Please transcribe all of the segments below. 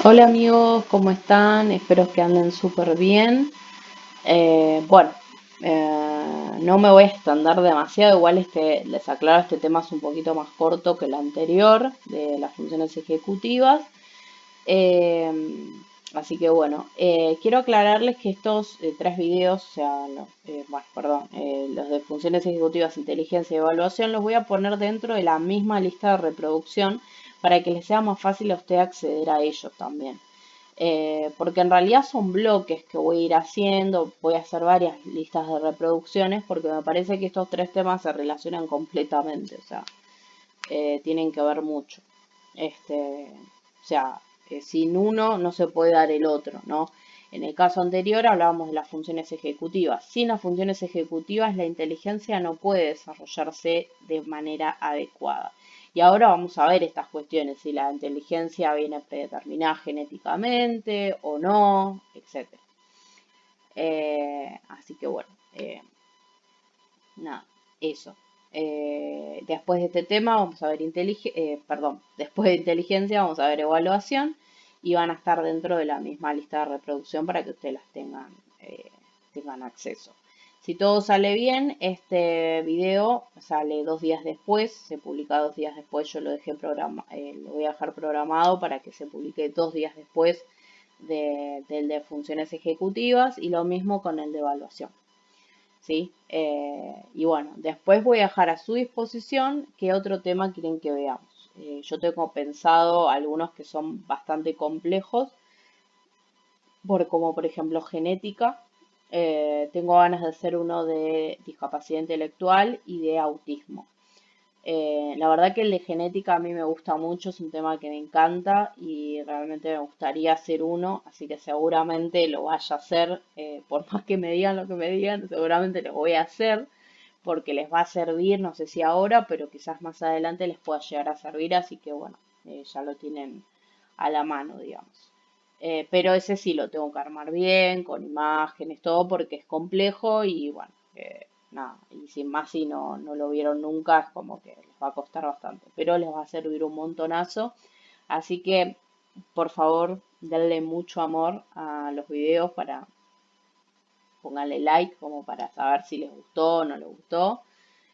Hola amigos, ¿cómo están? Espero que anden súper bien. Bueno, no me voy a extender demasiado, igual les aclaro, este tema es un poquito más corto que el anterior de las funciones ejecutivas. Eh, Así que bueno, quiero aclararles que estos tres videos, o sea, bueno, perdón, los de funciones ejecutivas, inteligencia y evaluación, los voy a poner dentro de la misma lista de reproducción para que les sea más fácil a usted acceder a ellos también. Porque en realidad son bloques que voy a ir haciendo, voy a hacer varias listas de reproducciones porque me parece que estos tres temas se relacionan completamente, o sea, tienen que ver mucho. O sea, sin uno no se puede dar el otro, ¿no? En el caso anterior hablábamos de las funciones ejecutivas. Sin las funciones ejecutivas la inteligencia no puede desarrollarse de manera adecuada. Y ahora vamos a ver estas cuestiones, si la inteligencia viene predeterminada genéticamente o no, etc. Así que bueno, nada, eso. Después de este tema vamos a ver después de inteligencia vamos a ver evaluación y van a estar dentro de la misma lista de reproducción para que ustedes las tengan acceso. Si todo sale bien, este video sale 2 días después, se publica 2 días después, yo lo voy a dejar programado para que se publique 2 días después del de funciones ejecutivas y lo mismo con el de evaluación. ¿Sí? Y bueno, después voy a dejar a su disposición qué otro tema quieren que veamos. Yo tengo pensado algunos que son bastante complejos, como por ejemplo genética. Tengo ganas de hacer uno de discapacidad intelectual y de autismo. La verdad que el de genética a mí me gusta mucho, es un tema que me encanta y realmente me gustaría hacer uno, así que seguramente lo vaya a hacer, por más que me digan lo que me digan, seguramente lo voy a hacer porque les va a servir, no sé si ahora, pero quizás más adelante les pueda llegar a servir, así que bueno, ya lo tienen a la mano, digamos. Pero ese sí lo tengo que armar bien, con imágenes, todo, porque es complejo y bueno, nada, y sin más si no lo vieron nunca, es como que les va a costar bastante, pero les va a servir un montonazo. Así que, por favor, denle mucho amor a los videos pónganle like como para saber si les gustó o no les gustó.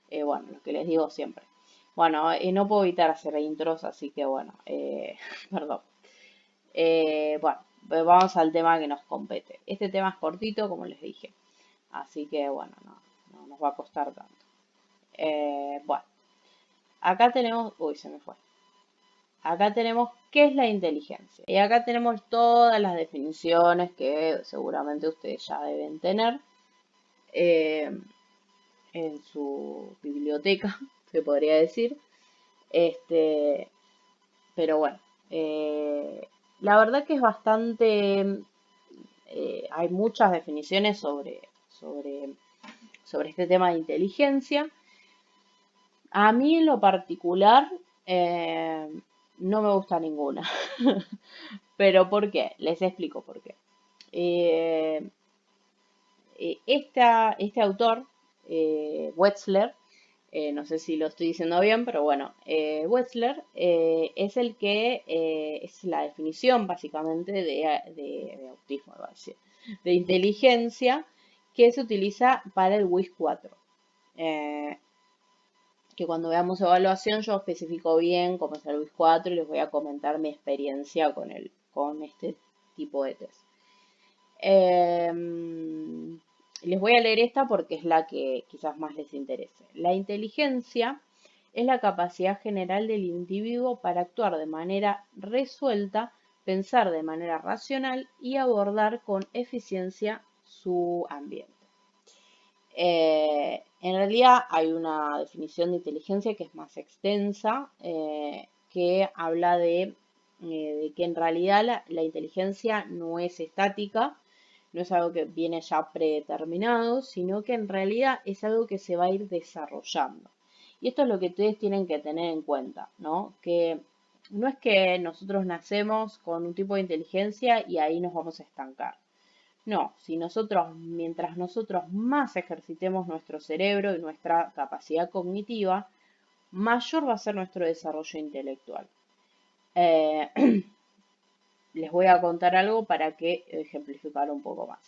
Bueno, lo que les digo siempre. Bueno, no puedo evitar hacer intros, así que bueno, perdón. Bueno, pues vamos al tema que nos compete. Este tema es cortito, como les dije. Así que bueno, no nos va a costar tanto. Bueno, acá tenemos. Uy, se me fue. Acá tenemos qué es la inteligencia. Y acá tenemos todas las definiciones que seguramente ustedes ya deben tener eh, en su biblioteca, se podría decir. Este, pero bueno, la verdad que es bastante. Hay muchas definiciones sobre este tema de inteligencia. A mí en lo particular no me gusta ninguna. ¿Pero por qué? Les explico por qué. Eh, este autor, Wetzler, no sé si lo estoy diciendo bien, pero bueno, Wetzler es el que es la definición básicamente de autismo, iba a decir, de inteligencia que se utiliza para el WIS 4. Eh, que cuando veamos evaluación yo especifico bien cómo es el WIS 4 y les voy a comentar mi experiencia con este tipo de test. Les voy a leer esta porque es la que quizás más les interese. La inteligencia es la capacidad general del individuo para actuar de manera resuelta, pensar de manera racional y abordar con eficiencia su ambiente. En realidad hay una definición de inteligencia que es más extensa, que habla de que en realidad la inteligencia no es estática, no es algo que viene ya predeterminado, sino que en realidad es algo que se va a ir desarrollando. Y esto es lo que ustedes tienen que tener en cuenta, ¿no? Que no es que nosotros nacemos con un tipo de inteligencia y ahí nos vamos a estancar. No, mientras nosotros más ejercitemos nuestro cerebro y nuestra capacidad cognitiva, mayor va a ser nuestro desarrollo intelectual. Eh, les voy a contar algo para que ejemplificar un poco más.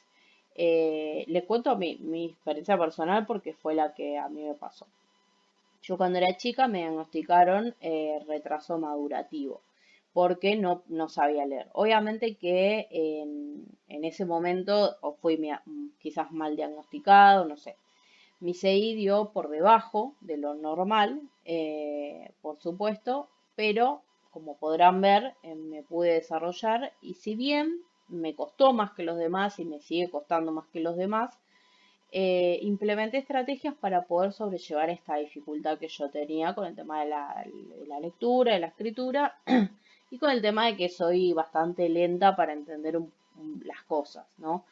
Les cuento mi experiencia personal porque fue la que a mí me pasó. Yo cuando era chica me diagnosticaron retraso madurativo porque no sabía leer. Obviamente que en ese momento o fui quizás mal diagnosticado, no sé. Mi CI dio por debajo de lo normal, por supuesto, pero como podrán ver, me pude desarrollar y si bien me costó más que los demás y me sigue costando más que los demás, implementé estrategias para poder sobrellevar esta dificultad que yo tenía con el tema de la lectura, de la escritura y con el tema de que soy bastante lenta para entender las cosas, ¿no?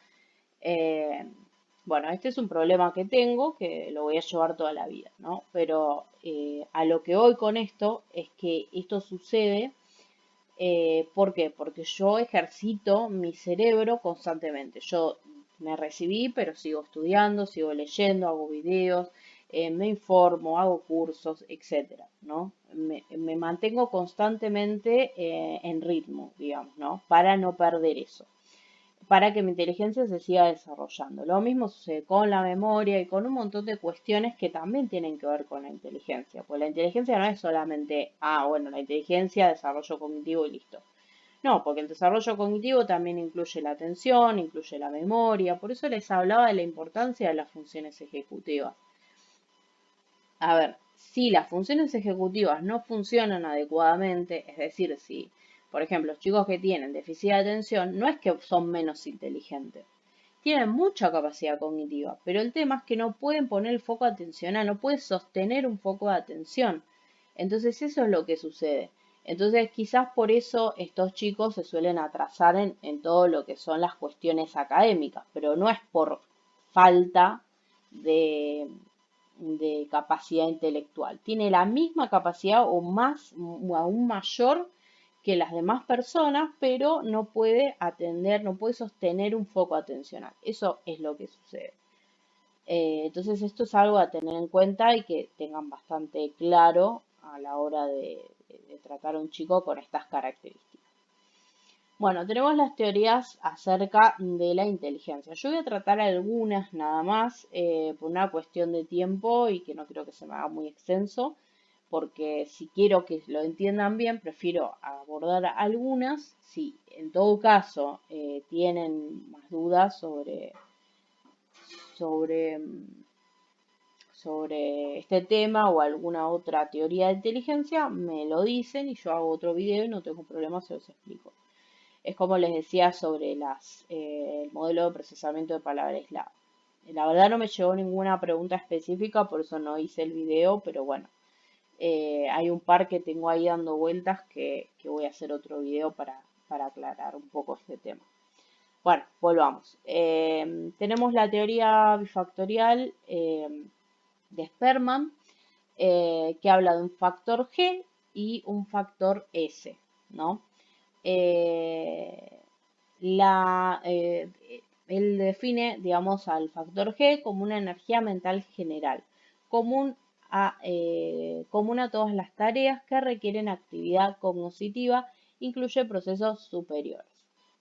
Eh, bueno, este es un problema que tengo, que lo voy a llevar toda la vida, ¿no? Pero a lo que voy con esto es que esto sucede, ¿por qué? Porque yo ejercito mi cerebro constantemente. Yo me recibí, pero sigo estudiando, sigo leyendo, hago videos, me informo, hago cursos, etcétera, ¿no? Me mantengo constantemente en ritmo, digamos, ¿no? Para no perder eso, para que mi inteligencia se siga desarrollando. Lo mismo sucede con la memoria y con un montón de cuestiones que también tienen que ver con la inteligencia. Pues la inteligencia no es solamente, bueno, la inteligencia, desarrollo cognitivo y listo. No, porque el desarrollo cognitivo también incluye la atención, incluye la memoria. Por eso les hablaba de la importancia de las funciones ejecutivas. A ver, si las funciones ejecutivas no funcionan adecuadamente, es decir, si, por ejemplo, los chicos que tienen déficit de atención, no es que son menos inteligentes, tienen mucha capacidad cognitiva, pero el tema es que no pueden poner el foco atencional, no pueden sostener un foco de atención. Entonces eso es lo que sucede. Entonces quizás por eso estos chicos se suelen atrasar en todo lo que son las cuestiones académicas, pero no es por falta de, de capacidad intelectual. Tiene la misma capacidad o más, o aún mayor que las demás personas, pero no puede atender, no puede sostener un foco atencional. Eso es lo que sucede. Entonces esto es algo a tener en cuenta y que tengan bastante claro a la hora de tratar a un chico con estas características. Bueno, tenemos las teorías acerca de la inteligencia. Yo voy a tratar algunas nada más por una cuestión de tiempo y que no creo que se me haga muy extenso, porque si quiero que lo entiendan bien, prefiero abordar algunas. Si en todo caso tienen más dudas sobre, sobre este tema o alguna otra teoría de inteligencia, me lo dicen y yo hago otro video y no tengo problema, se los explico. Es como les decía sobre el modelo de procesamiento de palabras clave. La verdad no me llegó ninguna pregunta específica, por eso no hice el video, pero bueno, hay un par que tengo ahí dando vueltas que voy a hacer otro video para aclarar un poco este tema. Bueno, volvamos. Tenemos la teoría bifactorial de Sperman, que habla de un factor G y un factor S, ¿no? Él define, digamos, al factor G como una energía mental general, común a todas las tareas que requieren actividad cognitiva, incluye procesos superiores,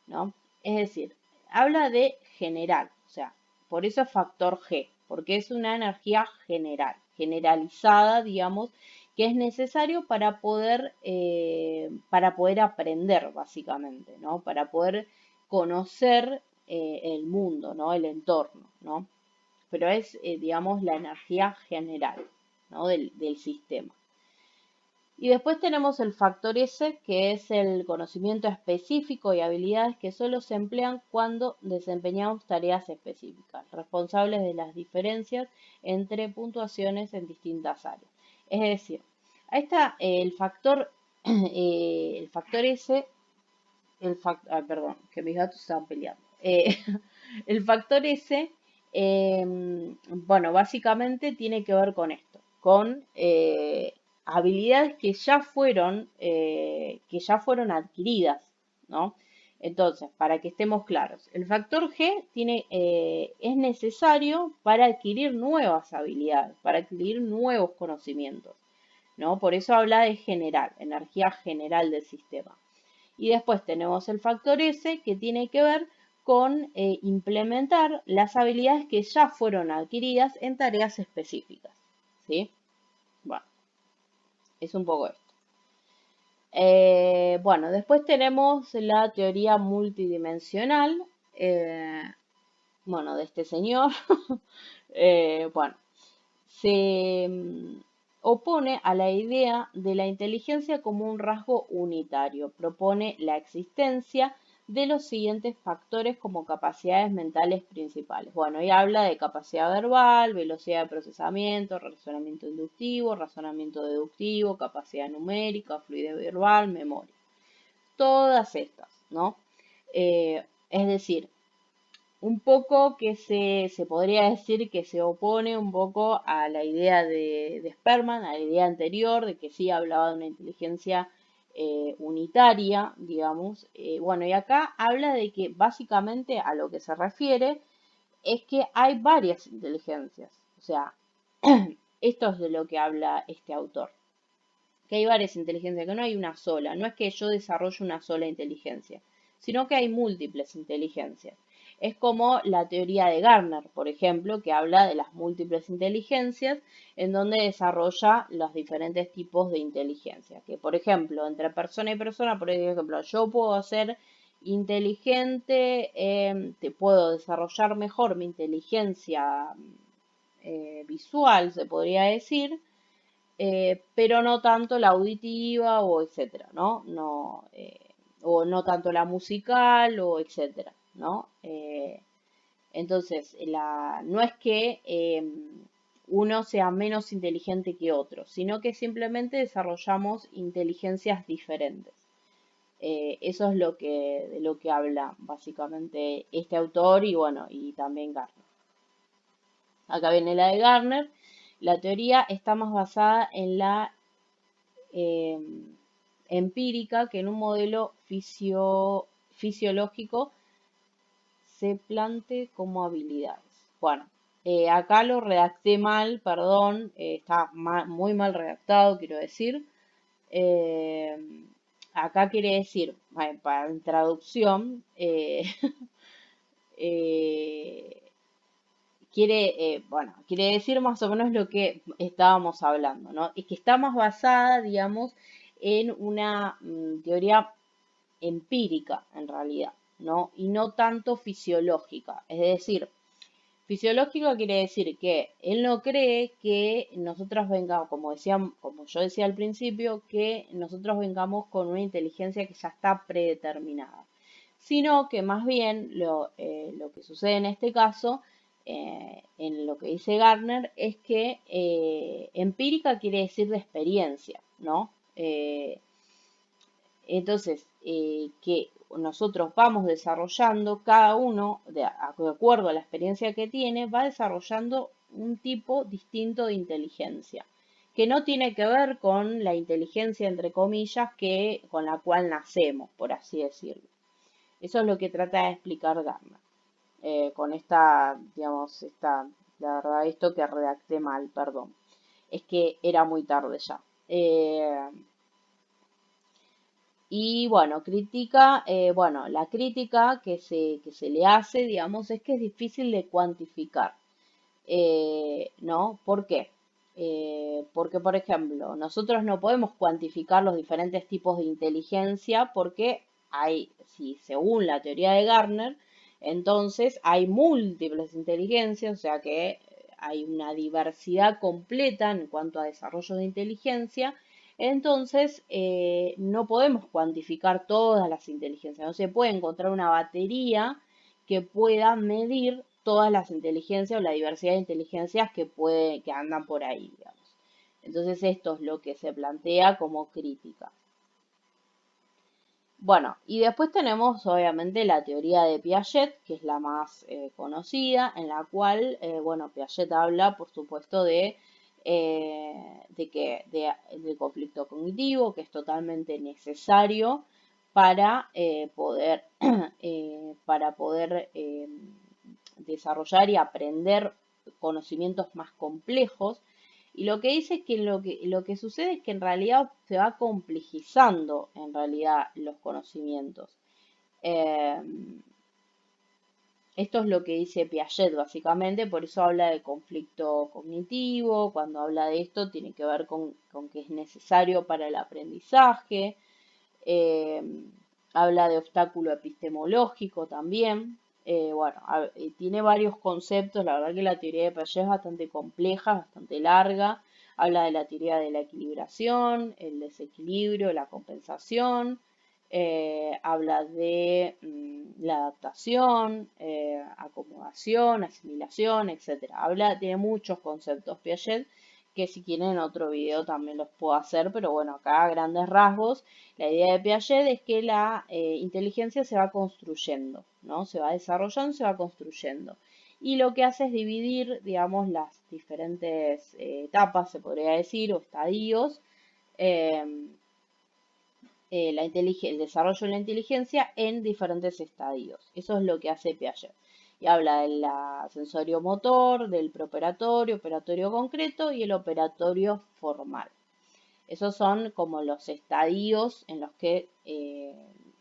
¿no? Es decir, habla de general, o sea, por eso es factor G, porque es una energía general, generalizada, digamos, que es necesario para poder aprender, básicamente, ¿no? Para poder conocer el mundo, ¿no? El entorno, ¿no? Pero es, digamos, la energía general, ¿no? Del sistema. Y después tenemos el factor S, que es el conocimiento específico y habilidades que solo se emplean cuando desempeñamos tareas específicas, responsables de las diferencias entre puntuaciones en distintas áreas. Es decir, ahí está el factor S, perdón, que mis gatos estaban peleando. El factor S, bueno, básicamente tiene que ver con esto, con habilidades que ya fueron adquiridas, ¿no? Entonces, para que estemos claros, el factor G es necesario para adquirir nuevas habilidades, para adquirir nuevos conocimientos, ¿no? Por eso habla de general, energía general del sistema. Y después tenemos el factor S, que tiene que ver con implementar las habilidades que ya fueron adquiridas en tareas específicas. ¿Sí? Bueno, es un poco esto. Bueno, después tenemos la teoría multidimensional, bueno, de este señor. Bueno, se opone a la idea de la inteligencia como un rasgo unitario. Propone la existencia de los siguientes factores como capacidades mentales principales. Bueno, y habla de capacidad verbal, velocidad de procesamiento, razonamiento inductivo, razonamiento deductivo, capacidad numérica, fluidez verbal, memoria. Todas estas, ¿no? Es decir, un poco que se podría decir que se opone un poco a la idea de Sperman, a la idea anterior, de que sí hablaba de una inteligencia unitaria, digamos. Bueno, y acá habla de que básicamente a lo que se refiere es que hay varias inteligencias. O sea, esto es de lo que habla este autor. Que hay varias inteligencias, que no hay una sola. No es que yo desarrolle una sola inteligencia, sino que hay múltiples inteligencias. Es como la teoría de Gardner, por ejemplo, que habla de las múltiples inteligencias, en donde desarrolla los diferentes tipos de inteligencia. Que, por ejemplo, entre persona y persona, por ejemplo, yo puedo ser inteligente, te puedo desarrollar mejor mi inteligencia visual, se podría decir, pero no tanto la auditiva o etcétera, ¿no? No, o no tanto la musical o etcétera, ¿no? Entonces, no es que uno sea menos inteligente que otro, sino que simplemente desarrollamos inteligencias diferentes. Eso es de lo que habla básicamente este autor y bueno, y también Gardner. Acá viene la de Gardner. La teoría está más basada en la empírica que en un modelo fisiológico se plante como habilidades. Bueno, acá lo redacté mal, perdón, está muy mal redactado, quiero decir. Eh, Acá quiere decir, para en traducción, eh, quiere decir más o menos lo que estábamos hablando, ¿no? Es que está más basada, digamos, en una teoría empírica, en realidad, ¿no? Y no tanto fisiológica. Es decir, fisiológica quiere decir que él no cree que nosotros vengamos, como yo decía al principio, que nosotros vengamos con una inteligencia que ya está predeterminada, sino que más bien lo que sucede en este caso, en lo que dice Gardner, es que empírica quiere decir de experiencia, ¿no? Entonces, que nosotros vamos desarrollando, cada uno, de acuerdo a la experiencia que tiene, va desarrollando un tipo distinto de inteligencia, que no tiene que ver con la inteligencia, entre comillas, con la cual nacemos, por así decirlo. Eso es lo que trata de explicar Gardner. Con esta, digamos, la verdad, esto que redacté mal, perdón. Es que era muy tarde ya. Y bueno, la crítica que se le hace, digamos, es que es difícil de cuantificar, ¿no? ¿Por qué? Porque, por ejemplo, nosotros no podemos cuantificar los diferentes tipos de inteligencia porque si según la teoría de Gardner, entonces hay múltiples inteligencias, o sea que hay una diversidad completa en cuanto a desarrollo de inteligencia. Entonces, no podemos cuantificar todas las inteligencias. No se puede encontrar una batería que pueda medir todas las inteligencias o la diversidad de inteligencias que andan por ahí, digamos. Entonces, esto es lo que se plantea como crítica. Bueno, y después tenemos obviamente la teoría de Piaget, que es la más conocida, en la cual, Piaget habla, por supuesto, del conflicto cognitivo, que es totalmente necesario para poder desarrollar y aprender conocimientos más complejos. Y lo que dice es que lo que sucede es que en realidad se va complejizando en realidad los conocimientos. Eh, Esto es lo que dice Piaget básicamente, por eso habla de conflicto cognitivo, cuando habla de esto tiene que ver con que es necesario para el aprendizaje, eh, habla de obstáculo epistemológico también. Bueno, tiene varios conceptos, la verdad que la teoría de Piaget es bastante compleja, bastante larga. Habla de la teoría de la equilibración, el desequilibrio, la compensación. Habla de la adaptación, acomodación, asimilación, etcétera. Tiene muchos conceptos Piaget que si quieren en otro video también los puedo hacer, pero bueno, acá a grandes rasgos la idea de Piaget es que la inteligencia se va construyendo, ¿no? Se va desarrollando, se va construyendo. Y lo que hace es dividir, digamos, las diferentes etapas, se podría decir, o estadios, eh, el desarrollo de la inteligencia en diferentes estadios. Eso es lo que hace Piaget. Y habla del sensorio motor, del preoperatorio, operatorio concreto y el operatorio formal. Esos son como los estadios en los que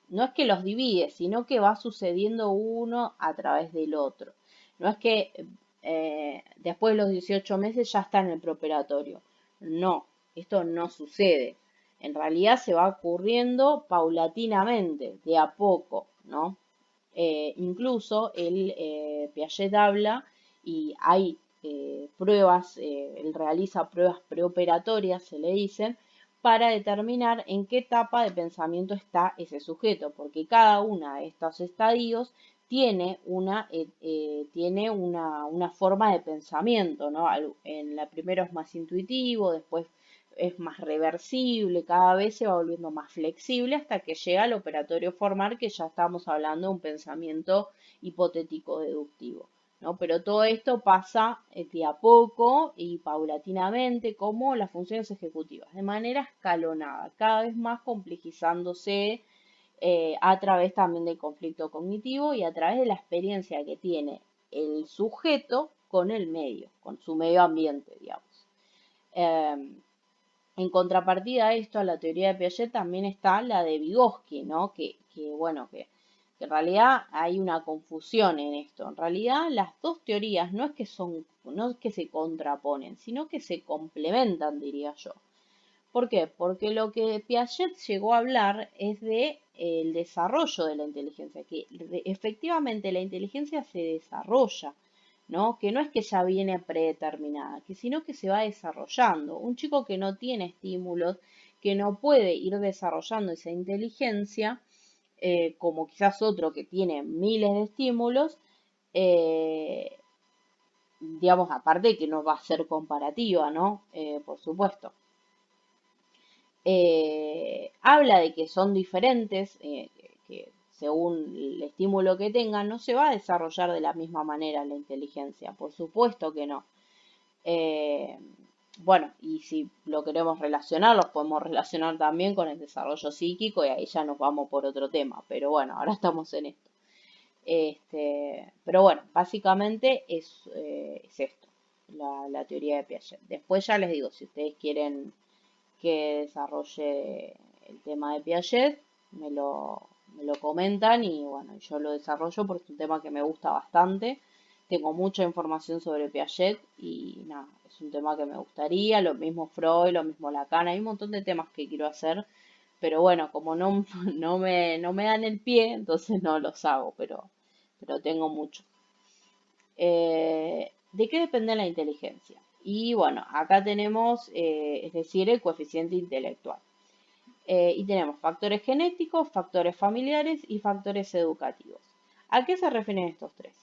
no es que los divide, sino que va sucediendo uno a través del otro. No es que después de los 18 meses ya está en el preoperatorio. No, esto no sucede. En realidad se va ocurriendo paulatinamente, de a poco, ¿no? Incluso Piaget habla y hay pruebas, él realiza pruebas preoperatorias, se le dicen, para determinar en qué etapa de pensamiento está ese sujeto, porque cada uno de estos estadios tiene una forma de pensamiento, ¿no? En la primera es más intuitivo, después es más reversible, cada vez se va volviendo más flexible hasta que llega al operatorio formal, que ya estamos hablando de un pensamiento hipotético deductivo, ¿no? Pero todo esto pasa de a poco y paulatinamente como las funciones ejecutivas, de manera escalonada, cada vez más complejizándose a través también del conflicto cognitivo y a través de la experiencia que tiene el sujeto con el medio, con su medio ambiente, digamos. Eh, en contrapartida a esto, a la teoría de Piaget también está la de Vygotsky, ¿no? Que en realidad hay una confusión en esto. En realidad las dos teorías no es que se contraponen, sino que se complementan, diría yo. ¿Por qué? Porque lo que Piaget llegó a hablar es de el desarrollo de la inteligencia, que efectivamente la inteligencia se desarrolla, ¿no? Que no es que ya viene predeterminada, que sino que se va desarrollando. Un chico que no tiene estímulos, que no puede ir desarrollando esa inteligencia, como quizás otro que tiene miles de estímulos, eh, digamos, aparte que no va a ser comparativa, ¿no? Por supuesto. Habla de que son diferentes, que según el estímulo que tengan, no se va a desarrollar de la misma manera la inteligencia, por supuesto que no. Eh, bueno, y si lo queremos relacionar, los podemos relacionar también con el desarrollo psíquico y ahí ya nos vamos por otro tema, pero bueno, ahora estamos en esto. Pero bueno, básicamente es esto, la teoría de Piaget. Después ya les digo, si ustedes quieren que desarrolle el tema de Piaget, me lo comentan y bueno, yo lo desarrollo porque es un tema que me gusta bastante. Tengo mucha información sobre Piaget y nada, es un tema que me gustaría, lo mismo Freud, lo mismo Lacan, hay un montón de temas que quiero hacer, pero bueno, como no, no me dan el pie, entonces no los hago, pero tengo mucho. ¿De qué depende la inteligencia? Y bueno, acá tenemos, es decir, el coeficiente intelectual. Y tenemos factores genéticos, factores familiares y factores educativos. ¿A qué se refieren estos tres?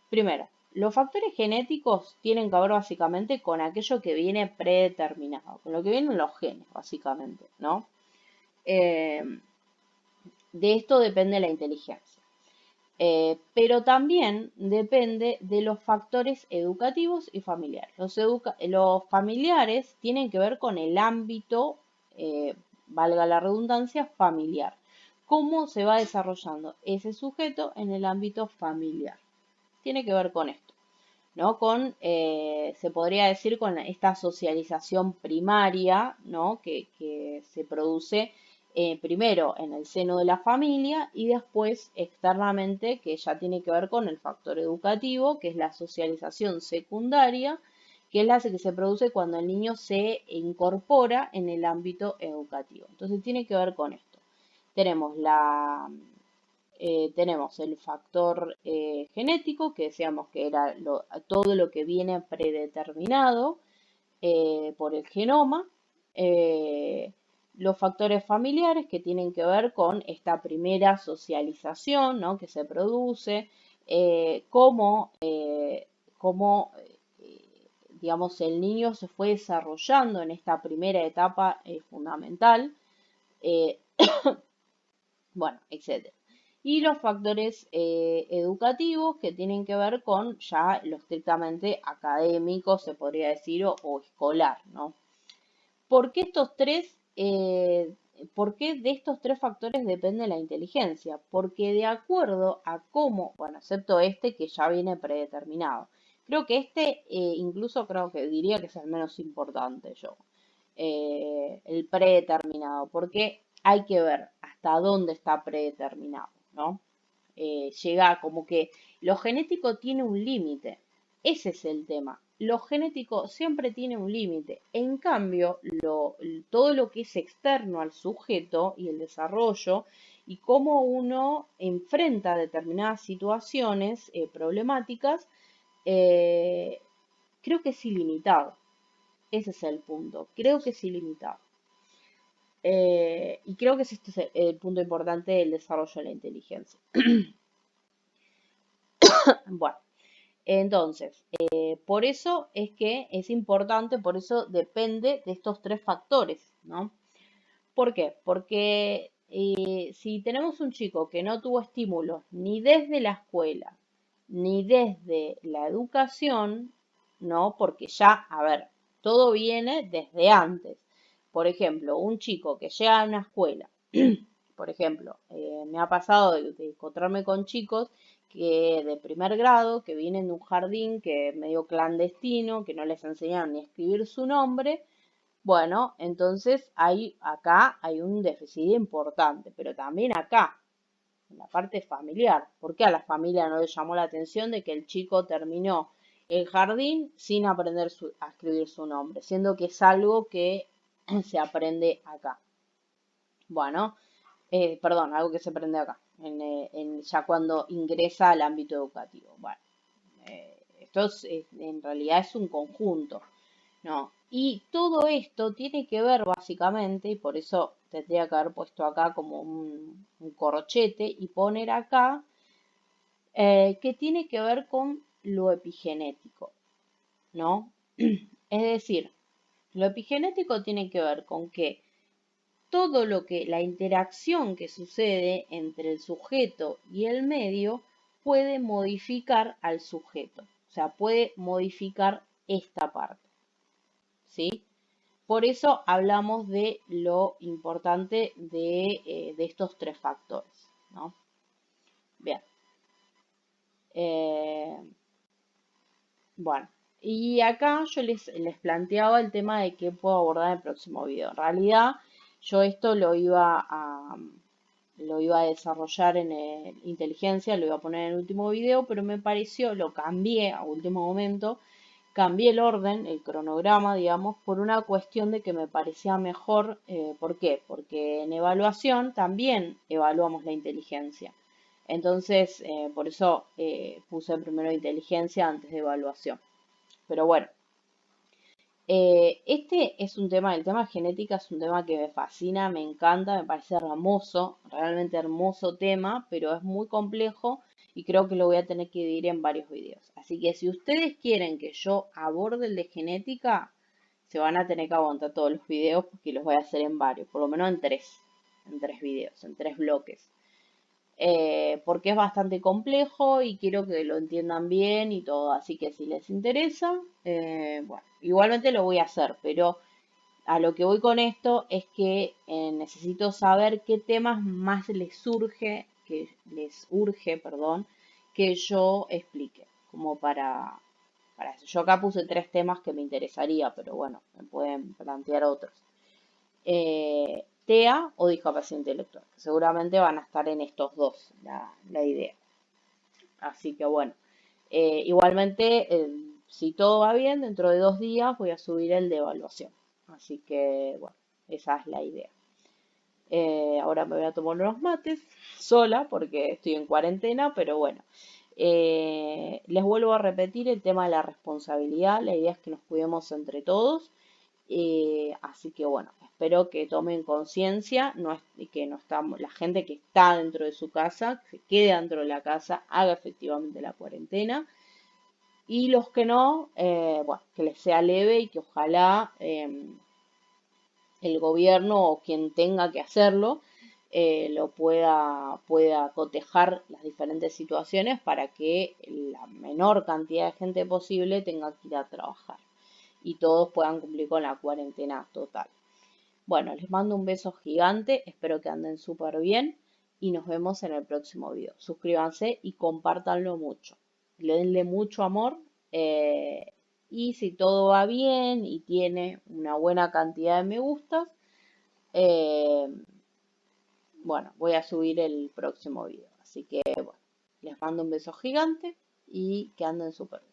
Primero, los factores genéticos tienen que ver básicamente con aquello que viene predeterminado, con lo que vienen los genes, básicamente, ¿no? De esto depende la inteligencia. Pero también depende de los factores educativos y familiares. Los familiares tienen que ver con el ámbito, valga la redundancia, familiar. ¿Cómo se va desarrollando ese sujeto en el ámbito familiar? Tiene que ver con esto. ¿no? Se podría decir, con esta socialización primaria, ¿no? Que se produce primero en el seno de la familia y después externamente, que ya tiene que ver con el factor educativo, que es la socialización secundaria, que es la que se produce cuando el niño se incorpora en el ámbito educativo. Entonces tiene que ver con esto. Tenemos tenemos el factor genético, que decíamos que era todo lo que viene predeterminado por el genoma. eh, los factores familiares, que tienen que ver con esta primera socialización, ¿no? Que se produce, cómo, digamos, el niño se fue desarrollando en esta primera etapa fundamental. eh, bueno, etcétera. Y los factores educativos, que tienen que ver con ya lo estrictamente académico, se podría decir, o escolar, ¿no? ¿Por qué por qué de estos tres factores depende la inteligencia? Porque de acuerdo a cómo, bueno, excepto este que ya viene predeterminado. Creo que este, incluso creo que diría que es el menos importante yo, el predeterminado, porque hay que ver hasta dónde está predeterminado, ¿no? Llega como que lo genético tiene un límite, ese es el tema. Lo genético siempre tiene un límite. En cambio, todo lo que es externo al sujeto y el desarrollo y cómo uno enfrenta determinadas situaciones problemáticas, eh, creo que es ilimitado. Ese es el punto. Creo que es ilimitado. Y creo que este es el punto importante del desarrollo de la inteligencia. Bueno, entonces, por eso es que es importante, por eso depende de estos tres factores, ¿no? ¿Por qué? Porque si tenemos un chico que no tuvo estímulos ni desde la escuela, ni desde la educación, ¿no? Porque ya, a ver, todo viene desde antes. Por ejemplo, un chico que llega a una escuela, por ejemplo, me ha pasado de encontrarme con chicos que de primer grado, que vienen de un jardín que es medio clandestino, que no les enseñaron ni a escribir su nombre. Bueno, entonces acá hay un déficit importante, pero también acá, en la parte familiar. ¿Por qué a la familia no le llamó la atención de que el chico terminó el jardín sin aprender a escribir su nombre? Siendo que es algo que se aprende acá. Bueno, perdón, algo que se aprende acá, ya cuando ingresa al ámbito educativo. Bueno, esto en realidad es un conjunto, ¿no? Y todo esto tiene que ver básicamente, y por eso tendría que haber puesto acá como un corchete y poner acá, que tiene que ver con lo epigenético, ¿no? Es decir, lo epigenético tiene que ver con que todo lo que la interacción que sucede entre el sujeto y el medio puede modificar al sujeto, o sea, puede modificar esta parte, ¿sí? Por eso hablamos de lo importante de estos tres factores, ¿no? Bien. Eh, bueno, y acá yo les planteaba el tema de qué puedo abordar en el próximo video. En realidad, yo esto lo iba a desarrollar en inteligencia, lo iba a poner en el último video, pero me pareció, lo cambié a último momento, cambié el orden, el cronograma, digamos, por una cuestión de que me parecía mejor. ¿Por qué? Porque en evaluación también evaluamos la inteligencia. Entonces, por eso puse primero inteligencia antes de evaluación. Pero bueno, este es un tema, el tema genética es un tema que me fascina, me encanta, me parece hermoso, realmente hermoso tema, pero es muy complejo y creo que lo voy a tener que dividir en varios videos. Así que si ustedes quieren que yo aborde el de genética, se van a tener que aguantar todos los videos porque los voy a hacer en varios, por lo menos en tres videos, en tres bloques. Porque es bastante complejo y quiero que lo entiendan bien y todo. Así que si les interesa, bueno, igualmente lo voy a hacer, pero a lo que voy con esto es que necesito saber qué temas más les urge, perdón, que yo explique, como para eso. Yo acá puse 3 temas que me interesaría, pero bueno, me pueden plantear otros. TEA o discapacidad intelectual, que seguramente van a estar en estos dos, la idea. Así que bueno, igualmente, si todo va bien, dentro de 2 días voy a subir el de evaluación. Así que bueno, esa es la idea. Ahora me voy a tomar unos mates sola porque estoy en cuarentena, pero bueno. Les vuelvo a repetir el tema de la responsabilidad. La idea es que nos cuidemos entre todos. Así que bueno, espero que tomen conciencia y que no estamos, la gente que está dentro de su casa, se quede dentro de la casa, haga efectivamente la cuarentena. Y los que no, bueno, que les sea leve y que ojalá el gobierno o quien tenga que hacerlo lo pueda cotejar las diferentes situaciones para que la menor cantidad de gente posible tenga que ir a trabajar y todos puedan cumplir con la cuarentena total. Bueno, les mando un beso gigante, espero que anden súper bien y nos vemos en el próximo video. Suscríbanse y compártanlo mucho. Denle mucho amor y si todo va bien y tiene una buena cantidad de me gustas, eh, bueno, voy a subir el próximo video. Así que bueno, les mando un beso gigante y que anden súper bien.